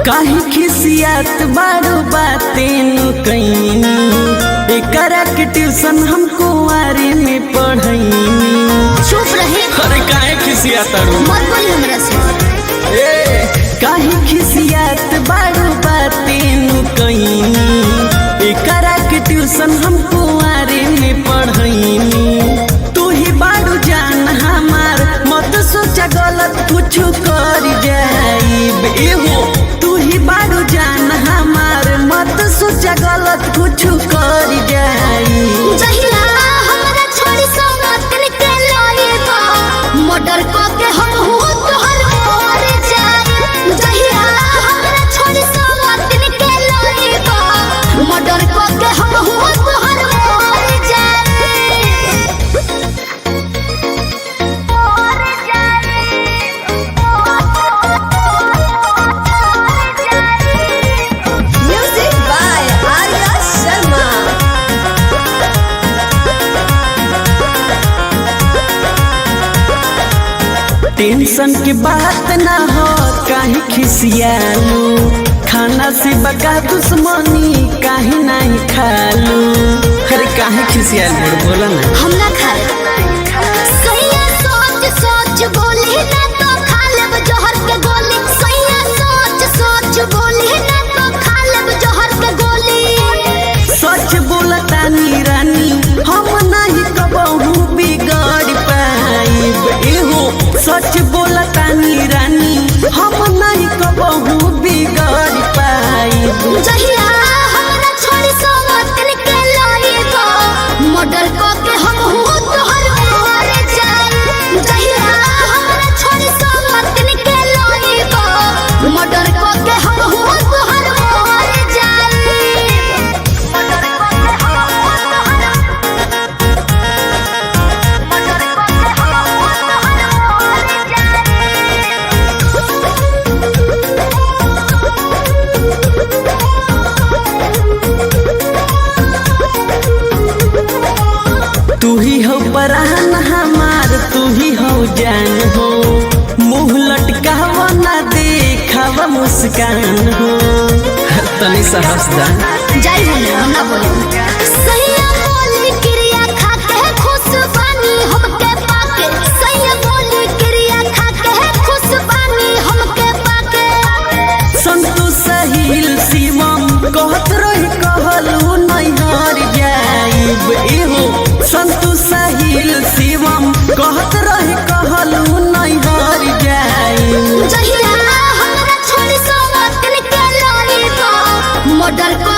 काहे खिसियात बारू बातें कईनी एकरा के ट्यूशन हमको आरे में पढ़ाईनी। चुप रहे। अरे काहे खिसियात रू मत बोली हमरा से। काहे खिसियात बारू बातें कईनी एकरा के ट्यूशन हमको आरे में पढ़ाईनी। तू ही बारू जान हमार मत सोचा गलत कुछ कर जाइब। एहो तू ही बारू जान हमार मत सोचा गलत कुछ कर जाइब। जहिया हमरा छोड़ी सौगातन के लाएगा मर्डर को के हम हो तोहर मोर जाए। जहिया हमरा छोड़ी सौगातन के लाएगा मर्डर को के हम हो तोहर मोर जाए। मोर जाए। Music by Arya Sharma. Tension के बात ना हो काहे खिसियालू। खाना से बका दुश्मनी काहे नहीं खालू। अरे काहे खिसियालू बोला ना। हम ना खाए। सैया सोच सोच बोली ना तो खा लेब जहर के गोली। सैया सोच सोच बोली ना तो खा लेब जहर के गोली। सच बोलता नी रानी हम नहीं कबहू बिगड़ पाइब। एहो सच बोलता नी रानी हम नहीं कबहू बिगड़ पाइब। जहिया हमरा छोड़ी सौगातन के लाएगा मर्डर को के हम हो तोहर मोर जाए। जहिया हमरा छोड़ी सौगातन के लाएगा मर्डर को के हम हो तोहर मोर जाए। मर्डर को के हम हो तोहर मर्डर को के हम हो तोहर तू ही हो परान हमार तू ही हो जान हो। मुँह लटकावा ना देखावा मुस्कान हो। तनी सा हंस जा। जाई हम ना बोले। सैया बोली क्रिया खा के खुश बानी हमके पाके। सैया बोली क्रिया खा के खुश बानी हमके पाके। संतु सहिल शिवम कहत रही कहलू नहीं हार जाइब। एहो संतु सहिल शिवम कहत रही कहलू नहीं हार जाइब। जहिया हमरा छोड़ी सौगातन के लाएगा मर्डर को